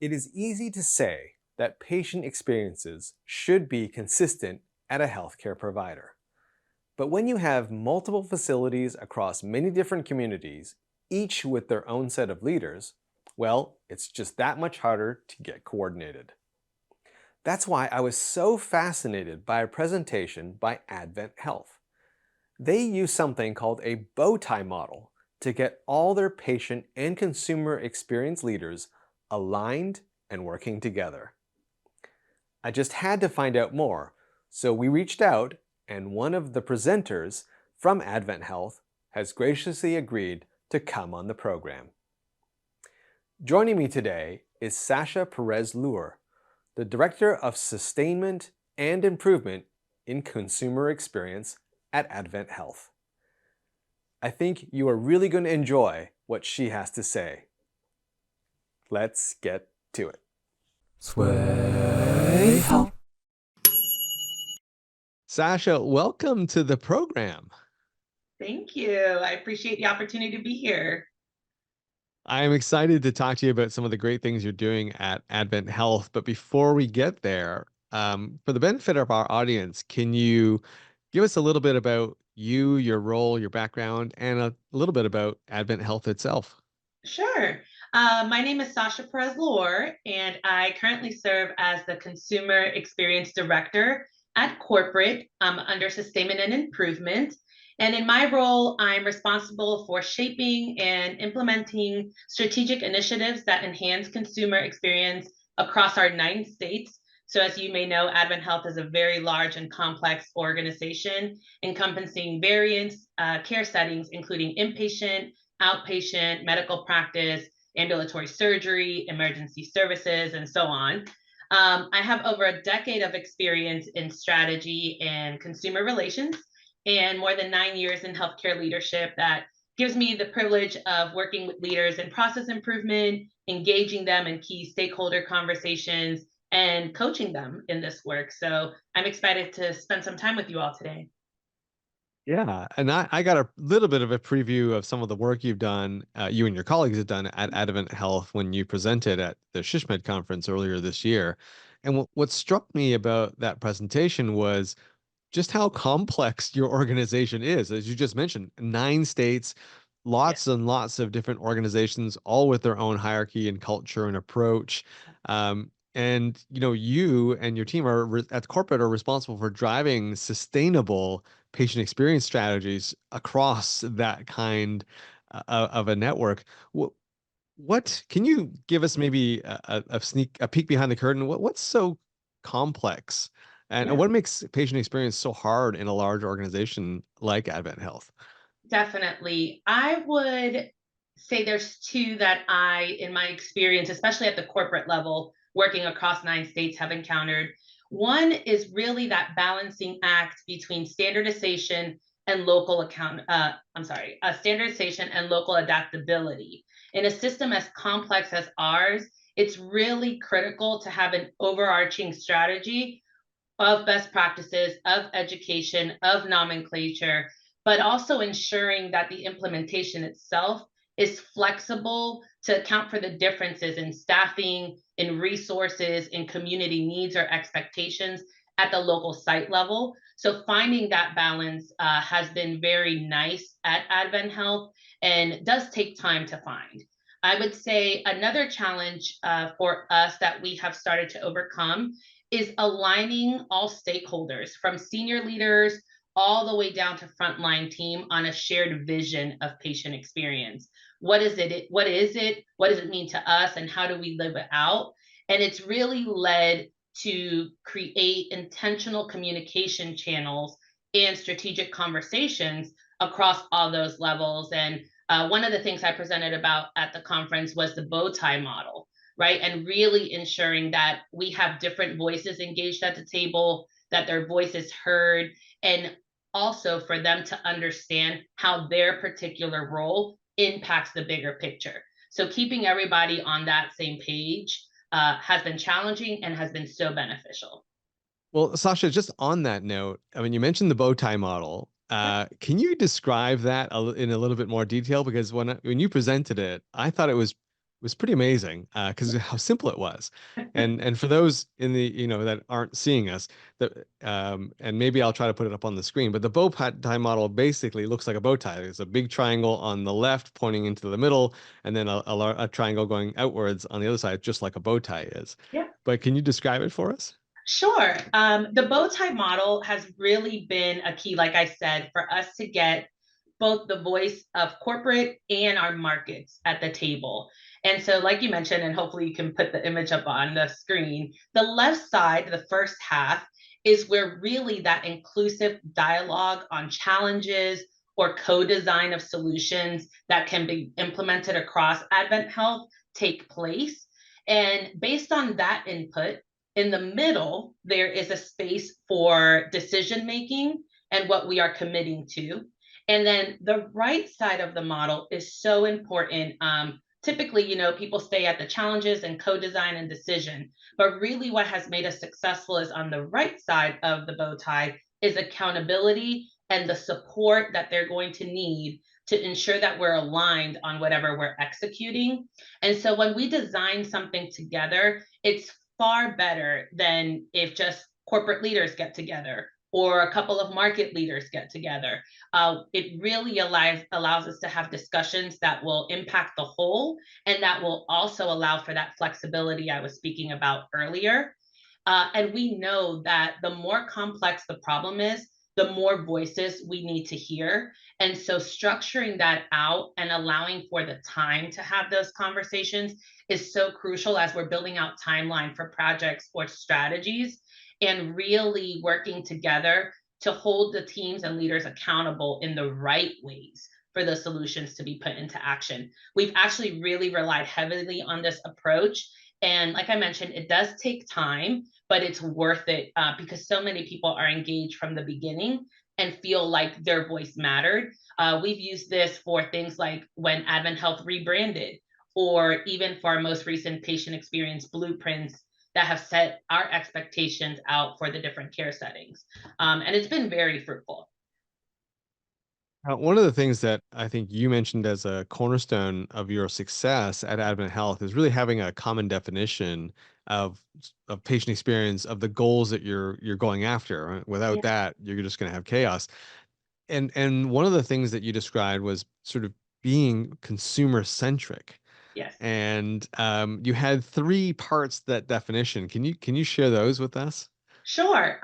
It is easy to say that patient experiences should be consistent at a healthcare provider. But when you have multiple facilities across many different communities, each with their own set of leaders, well, it's just that much harder to get coordinated. That's why I was so fascinated by a presentation by AdventHealth. They use something called a bow tie model to get all their patient and consumer experience leaders aligned and working together. I just had to find out more, so we reached out, and one of the presenters from AdventHealth has graciously agreed to come on the program. Joining me today is Sasha Perez-Loor, the Director of Sustainment and Improvement in Consumer Experience at AdventHealth. I think you are really going to enjoy what she has to say. Let's get to it. Sway Health. Sasha, welcome to the program. Thank you. I appreciate the opportunity to be here. I am excited to talk to you about some of the great things you're doing at AdventHealth. But before we get there, for the benefit of our audience, can you give us a little bit about you, your role, your background, and a little bit about AdventHealth itself? Sure. My name is Sasha Perez-Loor, and I currently serve as the Consumer Experience Director at corporate under Sustainment and Improvement. And in my role, I'm responsible for shaping and implementing strategic initiatives that enhance consumer experience across our 9 states. So as you may know, AdventHealth is a very large and complex organization encompassing various care settings, including inpatient, outpatient, medical practice, ambulatory surgery, emergency services, and so on. I have over a decade of experience in strategy and consumer relations and more than 9 years in healthcare leadership that gives me the privilege of working with leaders in process improvement, engaging them in key stakeholder conversations, and coaching them in this work. So I'm excited to spend some time with you all today. Yeah, and I got a little bit of a preview of some of the work you've done, you and your colleagues have done at AdventHealth when you presented at the SHISHMED conference earlier this year. And what struck me about that presentation was just how complex your organization is. As you just mentioned, 9 states, Yeah. lots and lots of different organizations, all with their own hierarchy and culture and approach. And you and your team at corporate are responsible for driving sustainable patient experience strategies across that kind of a network. What can you give us maybe a peek behind the curtain? What's so complex, and Yeah. what makes patient experience so hard in a large organization like AdventHealth? Definitely. I would say there's two that I, in my experience, especially at the corporate level, working across 9 states, have encountered. One is really that balancing act between standardization and standardization and local adaptability. In a system as complex as ours, it's really critical to have an overarching strategy of best practices, of education, of nomenclature, but also ensuring that the implementation itself is flexible to account for the differences in staffing, in resources, in community needs or expectations at the local site level. So finding that balance has been very nice at AdventHealth and does take time to find. I would say another challenge for us that we have started to overcome is aligning all stakeholders from senior leaders all the way down to frontline team on a shared vision of patient experience. What is it? What is it? What does it mean to us? And how do we live it out? And it's really led to create intentional communication channels and strategic conversations across all those levels. And one of the things I presented about at the conference was the bow tie model, right? And really ensuring that we have different voices engaged at the table, that their voice is heard, and also for them to understand how their particular role impacts the bigger picture. So keeping everybody on that same page has been challenging and has been so beneficial. Well, Sasha, just on that note, I mean, you mentioned the bow tie model. Can you describe that in a little bit more detail? Because when you presented it, I thought it was was pretty amazing because how simple it was. And for those in the that aren't seeing us, that and maybe I'll try to put it up on the screen, but the tie model basically looks like a bow tie. There's a big triangle on the left pointing into the middle, and then a triangle going outwards on the other side, just like a bow tie is. Yeah. But can you describe it for us? Sure. The bow tie model has really been a key, like I said, for us to get both the voice of corporate and our markets at the table. And so, like you mentioned, and hopefully you can put the image up on the screen, the left side, the first half, is where really that inclusive dialogue on challenges or co-design of solutions that can be implemented across Advent Health take place. And based on that input, in the middle, there is a space for decision making and what we are committing to. And then the right side of the model is so important. Typically, people stay at the challenges and co-design and decision, but really what has made us successful is on the right side of the bow tie is accountability and the support that they're going to need to ensure that we're aligned on whatever we're executing. And so when we design something together, it's far better than if just corporate leaders get together or a couple of market leaders get together. It really allows us to have discussions that will impact the whole and that will also allow for that flexibility I was speaking about earlier. And we know that the more complex the problem is, the more voices we need to hear. And so structuring that out and allowing for the time to have those conversations is so crucial as we're building out timeline for projects or strategies and really working together to hold the teams and leaders accountable in the right ways for the solutions to be put into action. We've actually really relied heavily on this approach. And like I mentioned, it does take time, but it's worth it because so many people are engaged from the beginning and feel like their voice mattered. We've used this for things like when Advent Health rebranded, or even for our most recent patient experience blueprints that have set our expectations out for the different care settings. And it's been very fruitful. One of the things that I think you mentioned as a cornerstone of your success at Advent Health is really having a common definition of patient experience of the goals that you're going after. Right? Without Yeah. that, you're just going to have chaos. And one of the things that you described was sort of being consumer centric. Yes. And you had three parts to that definition. Can you share those with us? Sure.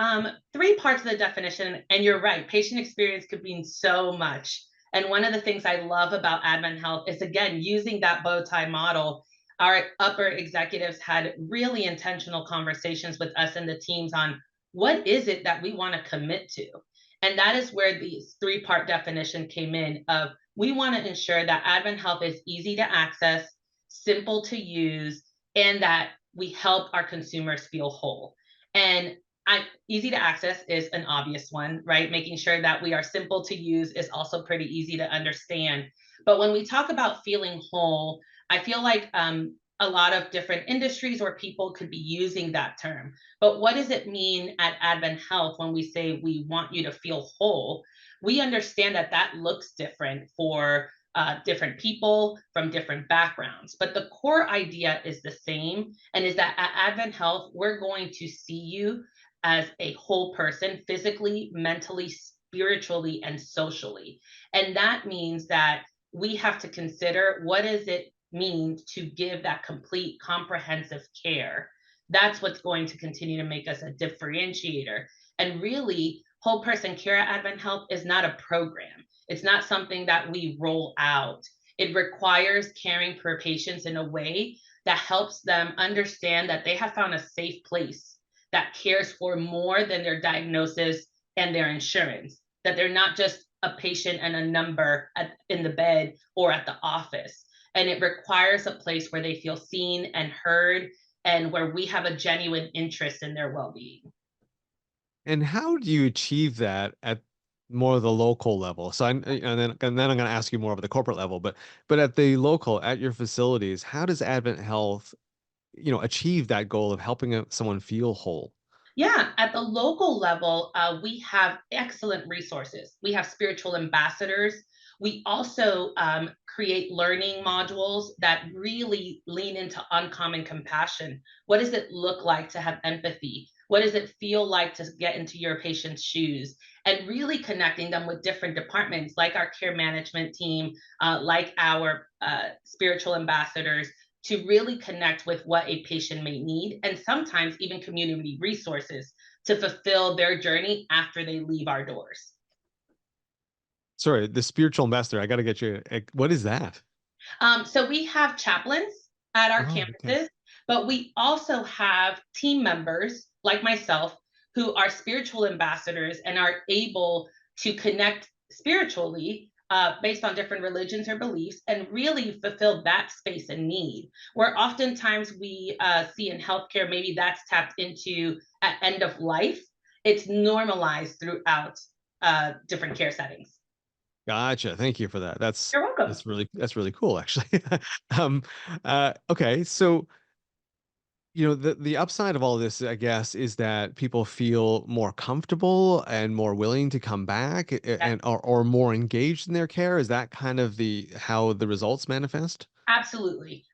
Three parts of the definition, and you're right, patient experience could mean so much. And one of the things I love about Advent Health is, again, using that bow tie model. Our upper executives had really intentional conversations with us and the teams on what is it that we want to commit to. And that is where the three-part definition came in of we want to ensure that Advent Health is easy to access, simple to use, and that we help our consumers feel whole. And easy to access is an obvious one, right? Making sure that we are simple to use is also pretty easy to understand. But when we talk about feeling whole, I feel like a lot of different industries or people could be using that term. But what does it mean at Advent Health when we say we want you to feel whole? We understand that that looks different for different people from different backgrounds. But the core idea is the same, and is that at Advent Health, we're going to see you as a whole person, physically, mentally, spiritually, and socially. And that means that we have to consider what does it mean to give that complete comprehensive care. That's what's going to continue to make us a differentiator. And really, whole person care at Advent Health is not a program. It's not something that we roll out. It requires caring for patients in a way that helps them understand that they have found a safe place that cares for more than their diagnosis and their insurance, that they're not just a patient and a number in the bed or at the office. And it requires a place where they feel seen and heard and where we have a genuine interest in their well being. And how do you achieve that at more of the local level? So, and then I'm going to ask you more of the corporate level, but at the local, at your facilities, how does Advent Health, achieve that goal of helping someone feel whole? Yeah, at the local level, we have excellent resources. We have spiritual ambassadors. We also create learning modules that really lean into uncommon compassion. What does it look like to have empathy? What does it feel like to get into your patient's shoes? And really connecting them with different departments like our care management team, like our spiritual ambassadors, to really connect with what a patient may need, and sometimes even community resources to fulfill their journey after they leave our doors. Sorry, the spiritual ambassador, I got to get you. What is that? So we have chaplains at our Oh, okay. campuses, but we also have team members like myself who are spiritual ambassadors and are able to connect spiritually based on different religions or beliefs and really fulfill that space and need. Where oftentimes we see in healthcare, maybe that's tapped into at end of life, it's normalized throughout different care settings. Gotcha. Thank you for that. You're welcome. That's really cool, actually. um, okay, so the upside of all of this, I guess, is that people feel more comfortable and more willing to come back, and or more engaged in their care. Is that kind of the how the results manifest? Absolutely.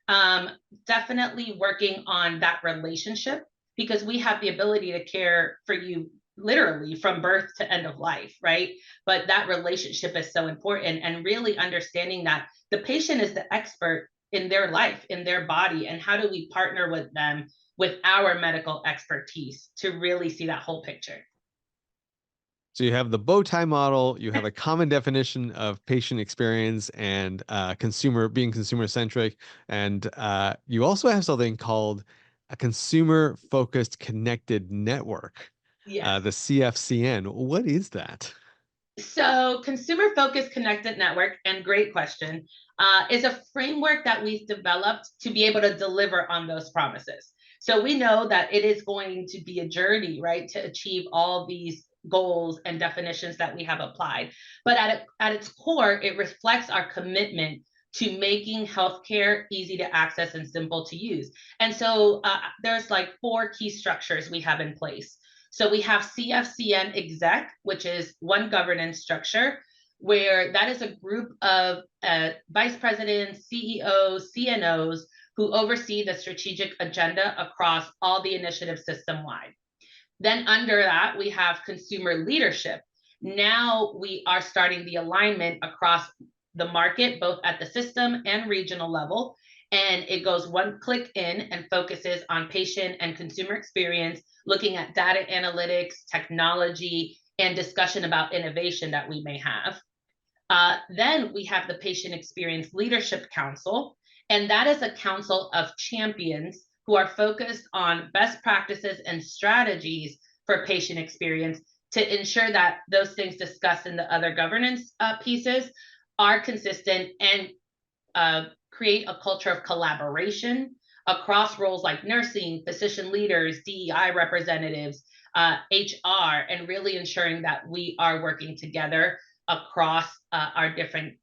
Definitely working on that relationship because we have the ability to care for you literally from birth to end of life, right? But that relationship is so important and really understanding that the patient is the expert in their life, in their body, and how do we partner with them with our medical expertise to really see that whole picture. So you have the bow tie model, you have a common definition of patient experience and being consumer centric, and you also have something called a consumer focused connected network, Yes. the CFCN. What is that? So, consumer focused connected network, and great question, is a framework that we've developed to be able to deliver on those promises. So, we know that it is going to be a journey, right, to achieve all these goals and definitions that we have applied. But at its core, it reflects our commitment to making healthcare easy to access and simple to use. And so, there's like 4 key structures we have in place. So we have CFCN exec, which is one governance structure, where that is a group of vice presidents, CEOs, CNOs who oversee the strategic agenda across all the initiatives system wide. Then under that, we have consumer leadership. Now we are starting the alignment across the market, both at the system and regional level. And it goes one click in and focuses on patient and consumer experience, looking at data analytics, technology, and discussion about innovation that we may have. Then we have the Patient Experience Leadership Council, and that is a council of champions who are focused on best practices and strategies for patient experience to ensure that those things discussed in the other governance pieces are consistent and create a culture of collaboration across roles like nursing, physician leaders, DEI representatives, HR, and really ensuring that we are working together across our different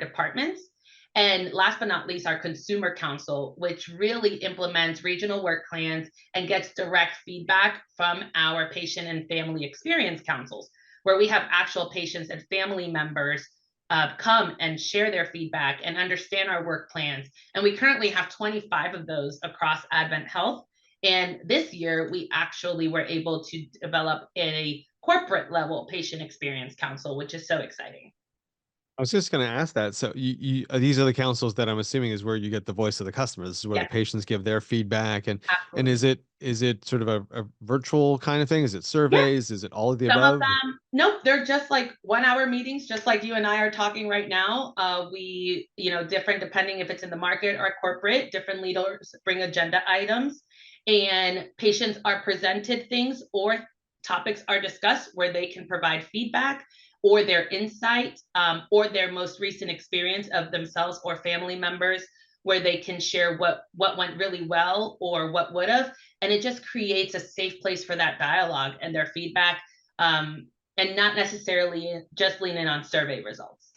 departments. And last but not least, our consumer council, which really implements regional work plans and gets direct feedback from our patient and family experience councils, where we have actual patients and family members come and share their feedback and understand our work plans. And we currently have 25 of those across AdventHealth. And this year, we actually were able to develop a corporate level patient experience council, which is so exciting. I was just going to ask that. So these are the councils that I'm assuming is where you get the voice of the customer. This is where the Yes, patients give their feedback, and absolutely. is it sort of a virtual kind of thing? Is it Yeah, surveys? Is it all of the some of above? them, nope, they're just like 1 hour meetings, just like you and I are talking right now. We, different depending if it's in the market or corporate, different leaders bring agenda items and patients are presented things or topics are discussed where they can provide feedback or their insight or their most recent experience of themselves or family members where they can share what went really well or what would have, and it just creates a safe place for that dialogue and their feedback, and not necessarily just lean in on survey results.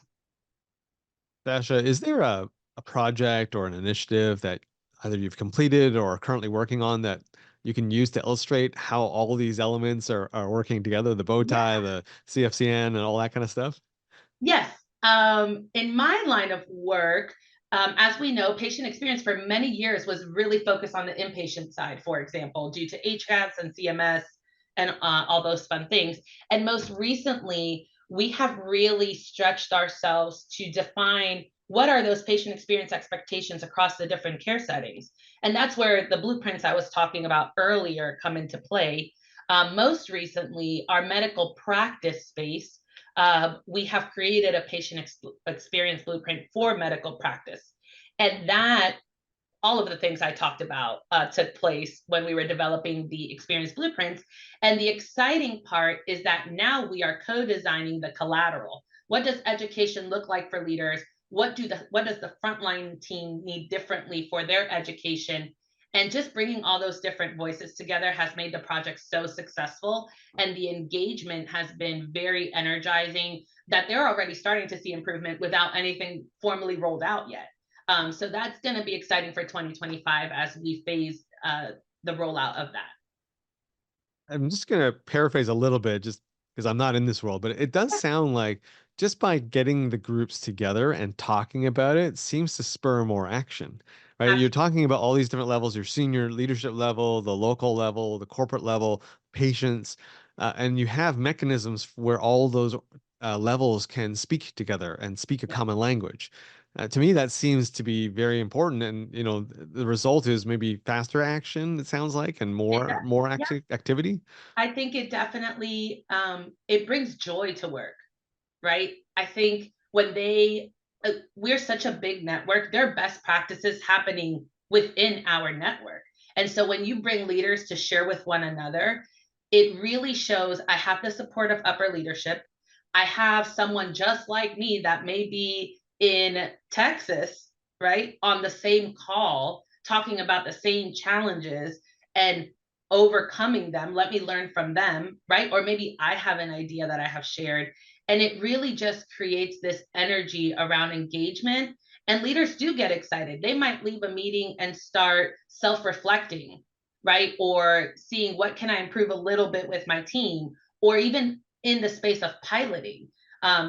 Sasha, is there a project or an initiative that either you've completed or are currently working on that you can use to illustrate how all these elements are working together, the bow tie, Yeah. the CFCN, and all that kind of stuff? Yes. In my line of work, as we know, patient experience for many years was really focused on the inpatient side, for example, due to HCAHPS and CMS and all those fun things. And most recently, we have really stretched ourselves to define what are those patient experience expectations across the different care settings. And that's where the blueprints I was talking about earlier come into play. Most recently, our medical practice space, we have created a patient experience blueprint for medical practice. And that, all of the things I talked about took place when we were developing the experience blueprints. And the exciting part is that now we are co-designing the collateral. What does education look like for leaders? What does the frontline team need differently for their education? And just bringing all those different voices together has made the project so successful. And the engagement has been very energizing that they're already starting to see improvement without anything formally rolled out yet. So that's going to be exciting for 2025 as we phase the rollout of that. I'm just going to paraphrase a little bit just because I'm not in this world, but it does sound like just by getting the groups together and talking about it seems to spur more action, right? You're talking about all these different levels, your senior leadership level, the local level, the corporate level, patients, and you have mechanisms where all those levels can speak together and speak a common language. To me, that seems to be very important, and the result is maybe faster action. It sounds like, and more Yeah, activity. I think it definitely it brings joy to work, right? I think when we're such a big network, there are best practices happening within our network. And so when you bring leaders to share with one another, it really shows I have the support of upper leadership. I have someone just like me that may be in Texas, right, on the same call, talking about the same challenges and overcoming them. Let me learn from them, right? Or maybe I have an idea that I have shared. And it really just creates this energy around engagement. And leaders do get excited. They might leave a meeting and start self reflecting, right? Or seeing what can I improve a little bit with my team, or even in the space of piloting.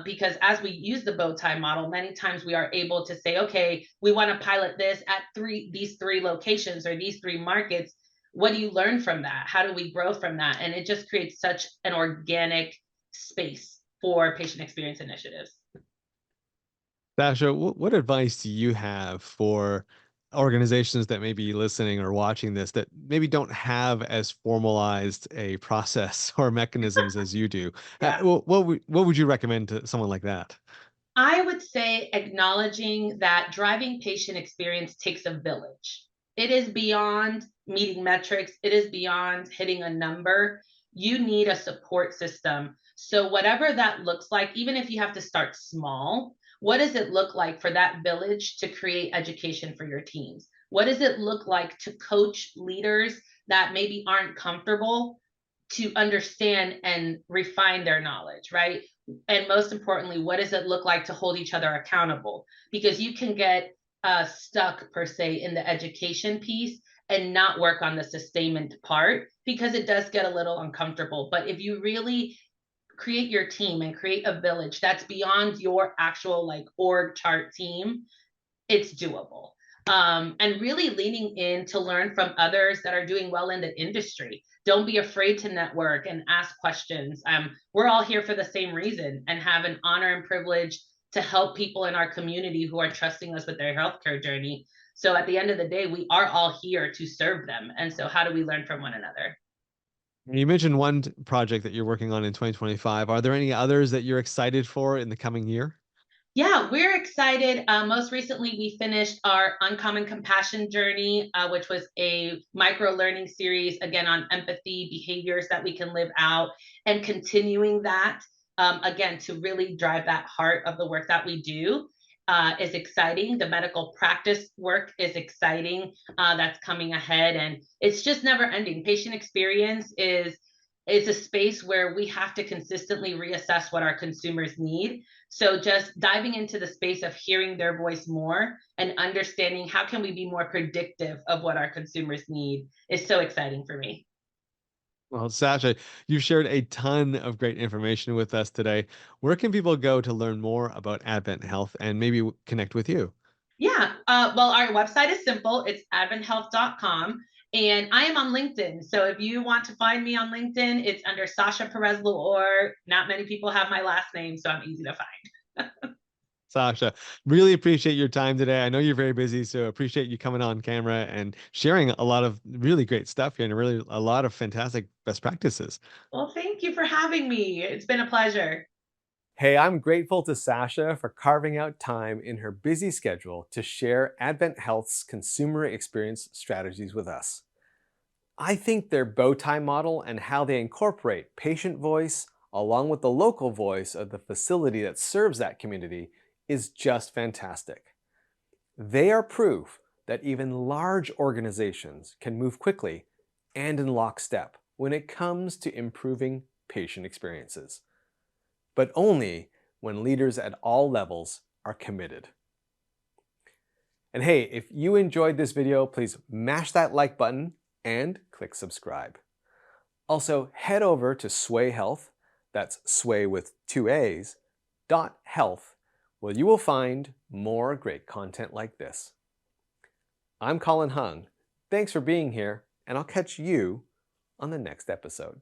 Because as we use the bow tie model, many times we are able to say, okay, we want to pilot this at these three locations or these three markets. What do you learn from that? How do we grow from that? And it just creates such an organic space for patient experience initiatives. Sasha, what advice do you have for organizations that may be listening or watching this that maybe don't have as formalized a process or mechanisms as you do? Yeah. What would you recommend to someone like that? I would say acknowledging that driving patient experience takes a village. It is beyond meeting metrics, it is beyond hitting a number. You need a support system. So, whatever that looks like, even if you have to start small, what does it look like for that village to create education for your teams? What does it look like to coach leaders that maybe aren't comfortable to understand and refine their knowledge, right? And most importantly, what does it look like to hold each other accountable? Because you can get stuck per se in the education piece and not work on the sustainment part because it does get a little uncomfortable. But if you really create your team and create a village that's beyond your actual like org chart team, it's doable. And really leaning in to learn from others that are doing well in the industry. Don't be afraid to network and ask questions. We're all here for the same reason and have an honor and privilege to help people in our community who are trusting us with their healthcare journey. So at the end of the day, we are all here to serve them. And so how do we learn from one another? You mentioned one project that you're working on in 2025. Are there any others that you're excited for in the coming year? Yeah, we're excited. Most recently, we finished our Uncommon Compassion journey, which was a micro learning series, again, on empathy, behaviors that we can live out, and continuing that, again, to really drive that heart of the work that we do. Is exciting. The medical practice work is exciting. That's coming ahead, and it's just never ending. Patient experience is a space where we have to consistently reassess what our consumers need. So just diving into the space of hearing their voice more and understanding how can we be more predictive of what our consumers need is so exciting for me. Well, Sasha, you've shared a ton of great information with us today. Where can people go to learn more about Advent Health and maybe connect with you? Yeah. Well, our website is simple. It's adventhealth.com. And I am on LinkedIn. So if you want to find me on LinkedIn, it's under Sasha Perez-Loor. Not many people have my last name, so I'm easy to find. Sasha, really appreciate your time today. I know you're very busy, so appreciate you coming on camera and sharing a lot of really great stuff here and really a lot of fantastic best practices. Well, thank you for having me. It's been a pleasure. Hey, I'm grateful to Sasha for carving out time in her busy schedule to share AdventHealth's consumer experience strategies with us. I think their bow tie model and how they incorporate patient voice along with the local voice of the facility that serves that community is just fantastic. They are proof that even large organizations can move quickly and in lockstep when it comes to improving patient experiences, but only when leaders at all levels are committed. And hey, if you enjoyed this video, please mash that like button and click subscribe. Also, head over to Sway Health, that's Sway with 2 A's, .health, where you will find more great content like this. I'm Colin Hung. Thanks for being here, and I'll catch you on the next episode.